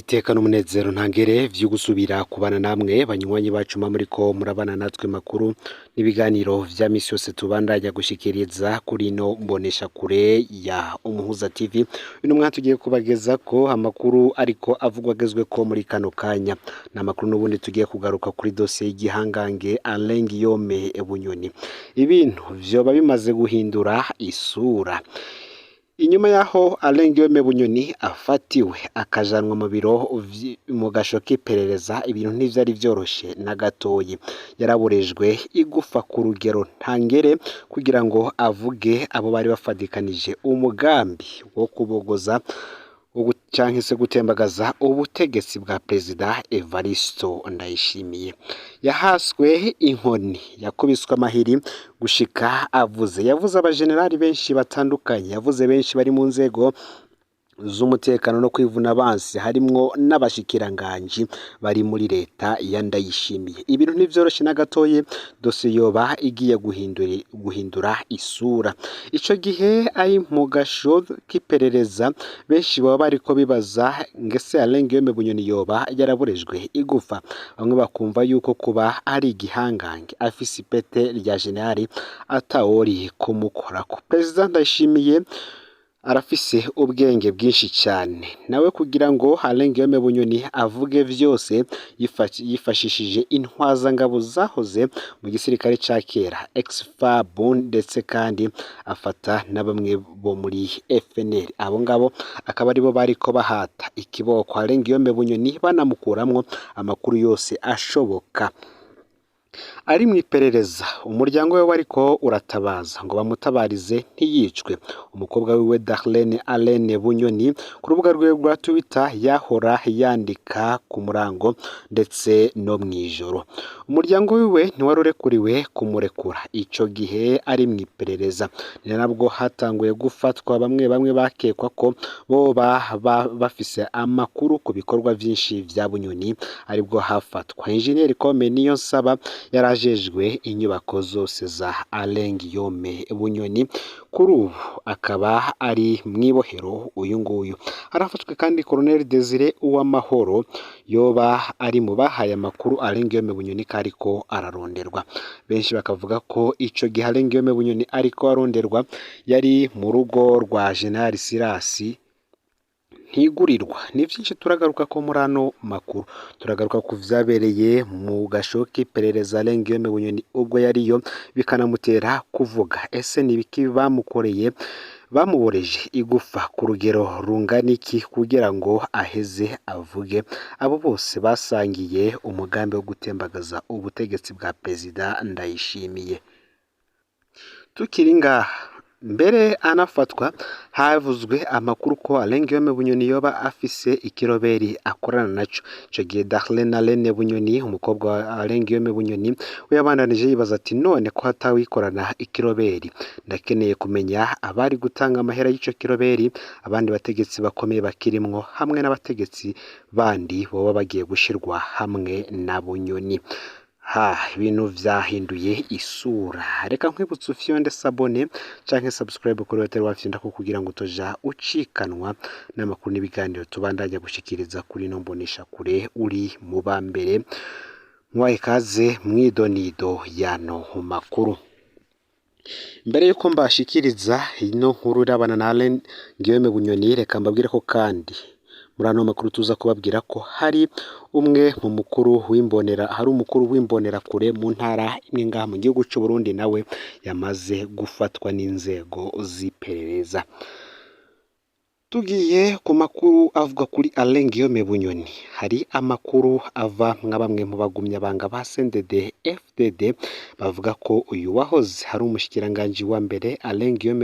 iteka n'umunezero ntangere vyo gusubira kubana namwe banywanyi bacu muriko murabana natwe makuru n'ibiganiro vya misi yose tubandanya gushikiriza kuri no mbonesha kure ya Umuhuza TV. Uno mwaka tugiye kubageza ko amakuru ariko avugwa agezwe ko muri kano kanya na makuru n'ubundi tugiye kugaruka kuri dosiye y'igihangange Bunyoni. Ibintu vyoba bimaze guhindura isura inyuma yaho Bunyoni afatiwe akajanwa mu biro mu gasho k'iperereza. Ibintu ntivyari vyoroshe na gatoyi, yaraburejwe igufa ku rugero ntangere kugira ngo avuge abo bari bafadikanije umugambi wo kubogoza canke se gutembagaza ubutegetsi bwa Perezida Evaristo Ndayishimiye. Yahaswe inkoni, yakubiswe amahiri gushika avuze. Yavuze abajenerali benshi batandukanye, yavuze benshi bari mu nzego z'umutekano no kwivuna abansi, harimwo n'abashikiranganji bari muri leta ya Ndayishimiye. Ibintu ntivyoroshe na gatoye, dosiye yoba igiye guhindura isura. Ico gihe ari mu gasho k'iperereza, benshi baba bariko bibaza ngese Bunyoni yoba yaraburejwe igufa. Bamwe bakumva yuko kuba ari igihangange afise ipete rya generali atawori kumukorako. Perezida Ndayishimiye arafise ubwenge bwinshi cyane, nawe kugira ngo Bunyoni avuge vyose yifashishije intwaza ngabo zahoze mu gisirikare ca kera ex-FAB, ndetse kandi afata na bamwe bo muri FNL. Abo ngabo akaba aribo bariko bahata ikiboko Bunyoni, banamukuramwo amakuru yose ashoboka. Ari mu iperereza, umuryango we wariko uratabaza ngo bamutabarize ntiyicwe. Umukobwa wiwe Darlene Bunyoni ku rubuga rwe rwa Twitter yahora yandika ku murango ndetse no mwijoro. Umuryango wiwe ntiwarurekuriwe kumurekura ico gihe ari mu iperereza. Ni nabwo hatanguye gufatwa bamwe bakekwa ko bo bafise amakuru ku bikorwa vyinshi vya Bunyoni, aribwo hafatwa Engineer Kome Niyonsaba yarajejwe inyubako zose za Bunyoni. Kuri ubu akaba ari mwibohero. Uyu nguyu harafatwe kandi Colonel Desire Uwamahoro, yoba ari mu bahaye amakuru Bunyoni kariko araronderwa. Benshi bakavuga ko ico gihe Bunyoni ariko aronderwa yari mu rugo rwa General Sirasi ntigurirwa. Ni vyinshi turagaruka ko muri ano makuru. Turagaruka ku vyabereye mu gasho k'iperereza Bunyoni ubwo yariyo, bikanamutera kuvuga ese nibiki bamukoreye, bamuboreje igufa ku rugero rungana iki kugira ngo aheze avuge. Abo bose basangiye umugambi wo gutembagaza ubutegetsi bwa Perezida Ndayishimiye. Tukiri ngaha, mbere anafatwa havuzwe amakuru ko Bunyoni yoba afise ikiroberi akorana naco. Ico gihe Darlene Bunyoni, umukobwa wa Bunyoni, we yabandanije yibaza ati none ko hatawikorana ikiroberi, ndakeneye kumenya abari gutanga amahera y'ico kiroberi, abandi bategetsi bakomeye bakirimwo, hamwe n'abategetsi bandi boba bagiye gushirwa hamwe na Bunyoni. Ibintu vyahinduye isura. Reka nkwibutsa ufyonde sabone canke subscribe kuri hotel wafyonda ko kugira ngo utoja ucikanwa n'amakuru n'ibiganiro tubandanya gushikiriza kuri no mbonesha kure uri mu bambere. Mwaye kaze mwidonido yano makuru. Mbere yuko mbashikiriza ino nkuru irabana na Bunyoni, reka mbabwire ko kandi muri ano makuru tuza kubabwira ko hari umukuru w'imbonera kure mu ntara imwe ngaha mu gihugu cy'u Burundi, nawe yamaze gufatwa n'inzego z'iperereza. Tugiye ku makuru avuga kuri Bunyoni, hari amakuru ava nka bamwe mu bagumyabanga ba CNDD FDD bavuga ko uyu wahoze hari umushikiranganji wa mbere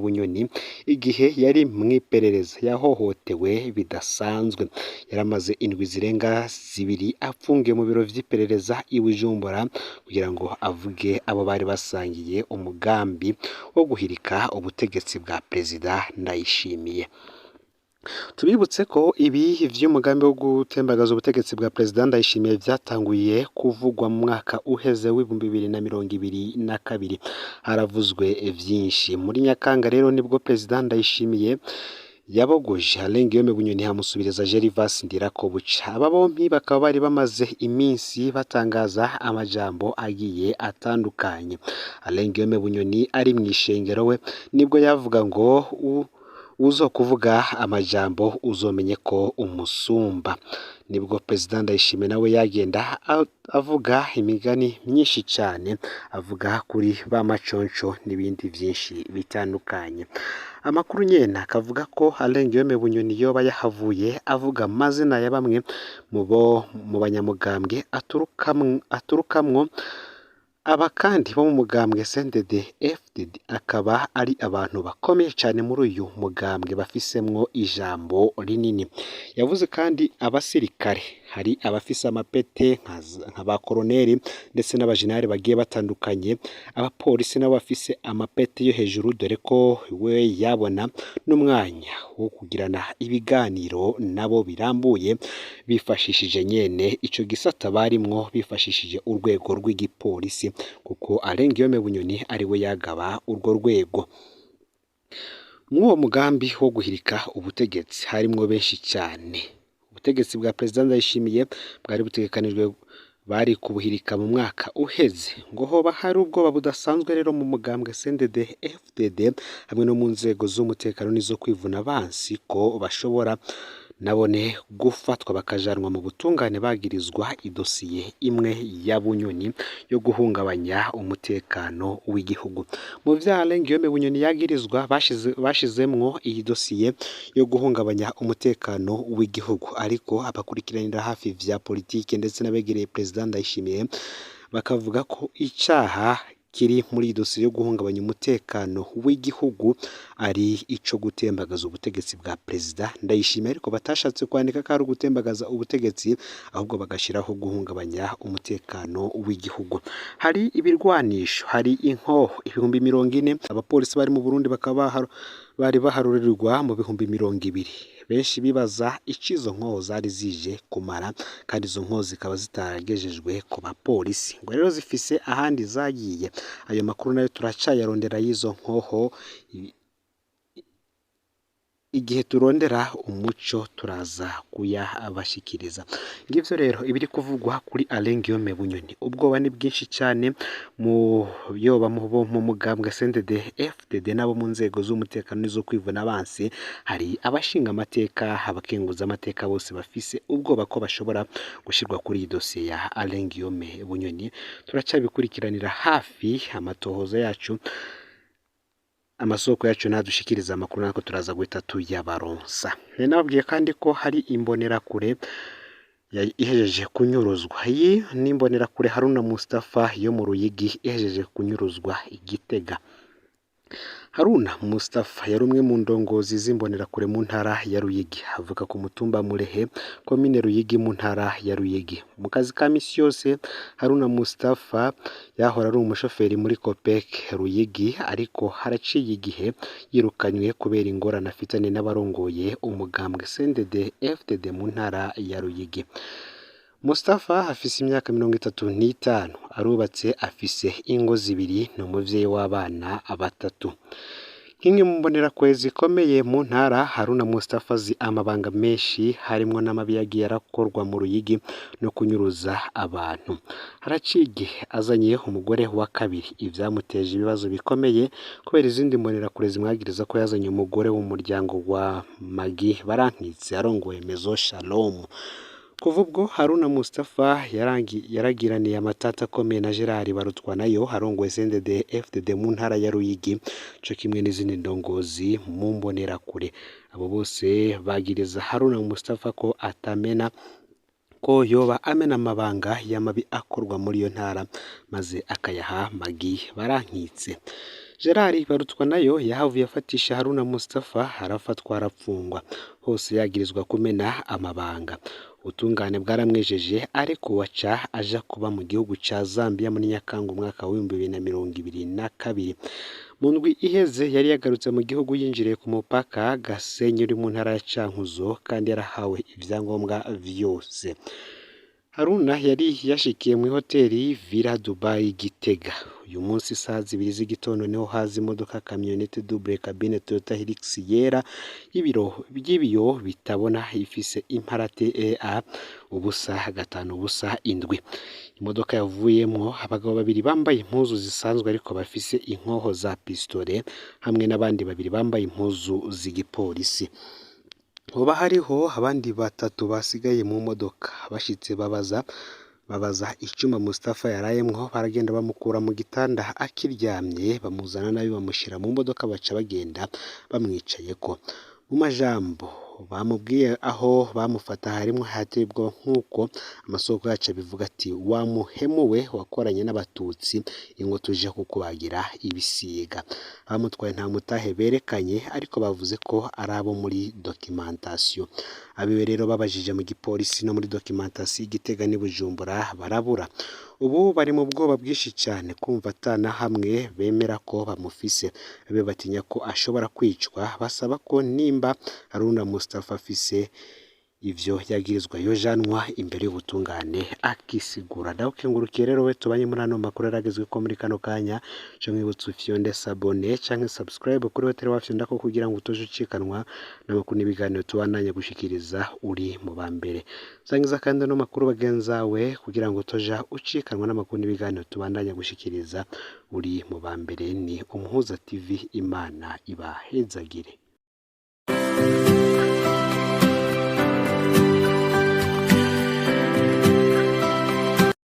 Bunyoni, igihe yari mu iperereza yahohotewe bidasanzwe. Yaramaze indwi zirenga 2 apfungiye mu biro vy'iperereza i Bujumbura kugira ngo avuge abo bari basangiye umugambi wo guhirika ubutegetsi bwa Perezida Ndayishimiye. Tubibutse ko ibi vy'umugambi wo gutembagaza ubutegetsi bwa Perezida Ndayishimiye vyatanguye kuvugwa mu mwaka uheze w'2022. Haravuzwe vyinshi. Muri Nyakanga rero nibwo Perezida Ndayishimiye yabogoje Alengiyome Bunyoni hamusubiriza Gervas Ndirakobuca. Aba bompi bakaba bari bamaze iminsi batangaza amajambo agiye atandukanye. Alengiyome Bunyoni ari mu ishengero we nibwo yavuga ngo uzo kuvuga amajambo uzomenye ko umusumba. Nibwo President Ndayishimiye nawe yagenda avuga imigani myinshi cyane, avuga kuri ba maconco n'ibindi byinshi bitandukanye. Amakuru nyene akavuga ko Alengiyome Bunyoni yoba yahavuye avuga amazina ya bamwe mu banyamugambwe aturukamwo. Aba kandi bo mu mugambwe CNDD FDD akaba ari abantu bakomeye cyane muri uyu mugambwe bafisemwo ijambo rinini. Yavuze kandi abasirikare, hari abafise amapete nka ba koroneri ndetse n'abajenerali bagiye batandukanye. Abapolisi nabo bafise amapete yo hejuru, dore ko we yabona n'umwanya wo kugirana ibiganiro nabo birambuye bifashishije nyene ico gisata barimwo, bifashishije urwego rw'igipolisi, kuko Alengiyome Bunyoni ari we yagaba urwo rwego. Mw'uwo mugambi wo guhirika ubutegetsi harimwo benshi cyane. Ubutegetsi bwa President Ndayishimiye bwari butegekanijwe bari kubuhirika mu mwaka uheze, ngo hoba hari ubwoba budasanzwe rero mu mugambwe CNDD FDD hamwe no mu nzego z'umutekano n'izo kwivuna abansi ko bashobora nabone gufatwa bakajanwa mu butungane bagirizwa idosiye imwe ya Bunyoni yo guhungabanya umutekano w'igihugu. Mu vya Alengiyome Bunyoni yagirizwa bashizemwo iyi dosiye yo guhungabanya umutekano w'igihugu, ariko abakurikiranira hafi vya politike ndetse n'abegereye President Ndayishimiye bakavuga ko icaha kiri muri dosiye yo guhungabanya umutekano w'igihugu ari ico gutembagaza ubutegetsi bwa President Ndayishimiye, ariko batashatse kwandika ko ari gutembagaza ubutegetsi, ahubwo bagashiraho guhungabanya umutekano w'igihugu. Hari ibirwanisho, hari inkoho 40,000. Abapolisi bari mu Burundi bakaba bari baharurirwa mu 20,000. Benshi bibaza icizo nkoho zari zije kumara, kandi izo nkoho zikaba zitaragejejwe ku bapolisi, ngo rero zifise ahandi zagiye. Ayo makuru nayo turacayarondera y'izo nkoho, igihe turondera umuco turaza kuyabashikiriza. Ngivyo rero ibiri kuvugwa kuri Alengiyome Bunyoni. Ubwoba ni bwinshi cyane mu mugambwe CNDD FDD nabo mu nzego z'umutekano n'izo kwivuna abansi. Hari abashinga amateka, abakenguza amateka, bose bafise ubwoba ko bashobora gushirwa kuri iyi dosiye ya Alengiyome Bunyoni. Turacabikurikiranira hafi, amatohoza yacu, amasoko yacu nadushikiriza amakuru nako turaza guhita tuyabaronsa. Nababwiye kandi ko hari imbonerakure ihejeje kunyuruzwa. Iyi ni imbonerakure Haruna Mustafa yo mu Ruyigi ihejeje kunyuruzwa Igitega. Haruna Mustafa yari umwe mu ndongozi z'imbonerakure mu ntara ya Ruyigi, avuka ku mutumba Murehe, komine Ruyigi mu ntara ya Ruyigi. Mu kazi ka misi yose Haruna Mustafa yahora ari umushoferi muri Copec Ruyigi, ariko haraciye igihe yirukanywe kubera ingorane afitanye n'abarongoye umugambwe CNDD FDD mu ntara ya Ruyigi. Mustafa afise imyaka 35, arubatse, afise ingo 2 n'umuvyeyi w'abana 3. Nk'imwe mu mbonerakure zikomeye mu ntara, Haruna Mustafa azi amabanga menshi, harimwo n'amabi yagiye arakorwa mu Ruyigi no kunyuruza abantu. Haraciye igihe azanye umugore wa kabiri, ivyamuteje ibibazo bikomeye kubera izindi mbonerakure zimwagiriza ko yazanye umugore w'umuryango wa Magi Barankitse arongoye Mezo Shalom. Kuva ubwo Haruna Mustafa yaragiraniye amatata akomeye na Gerard Barutwanayo arongoye CNDD FDD mu ntara ya Ruyigi, co kimwe n'izindi ndongozi mu mbonerakure. Abo bose bagiriza Haruna Mustafa ko yoba amena amabanga y'amabi akorwa muri iyo ntara, maze akayaha Magi Barankitse. Gerard Barutwanayo yahavuye afatisha Haruna Mustafa, arafatwa, arapfungwa, hose yagirizwa kumena amabanga. Ubutungane bwaramwejeje, ariko waca aja kuba mu gihugu ca Zambia muri Nyakanga umwaka wa 2022. Mu ndwi iheze yari yagarutse mu gihugu yinjiriye ku mupaka Gasenyi uri mu ntara ya Cankuzo, kandi yarahawe ivyangombwa vyose. Haruna yari yashikiye mu hoteli Villa Dubai Gitega. Uyu munsi saa 2 z'igitondo niho haza imodoka kamyonete double cabine Toyota Hilux yera by'ibiyo bitabona ifise imparate EA ubusa 507. Imodoka yavuyemwo abagabo babiri bambaye impuzu zisanzwe ariko bafise inkoho za pistole hamwe n'abandi babiri bambaye impuzu z'igipolisi. Hoba hariho abandi batatu basigaye mu modoka bashitse babaza icuma Mustafa yarayemwo, baragenda bamukura mu gitanda akiryamye bamuzana nabi bamushira mu modoka baca bagenda bamwicayeko. Mu majambo bamubwiye aho bamufata harimwo hatebwa nk'uko amasoko yacu bivuga ati wamuhemuwe wakoranye n'abatutsi ingo tuje kukubagira ibisiga. Bamutwaye nta mutahe berekanye ariko bavuze ko ari abo muri documentation. Abiwe rero babajije mu gipolisi no muri documentation Gitega ni Bujumbura barabura. Ubu bari mu bwoba bwinshi cyane kumva atana hamwe bemera ko bamufise, abe batinya ko ashobora kwicwa. Basaba ko nimba Haruna Mustafa afise ivyo yagirizwa yojanwa imbere y'ubutungane akisigura. Ndagukengurukiye rero we tubanye muri ano makuru aragezwe ko muri kano kanya, cyo mwibutsa ufyonde sabone canke subscribe kuri hoteli wafyonda ko kugira ngo utoje ucikanwa n'amakuru n'ibiganiro tubandanye gushikiriza uri mu bambere. Sangiza kandi no makuru bagenzawe kugira ngo utoja ucikanwa n'amakuru n'ibiganiro tubandanye gushikiriza uri mu bambere. Ni Umuhuza TV, Imana ibahezagire.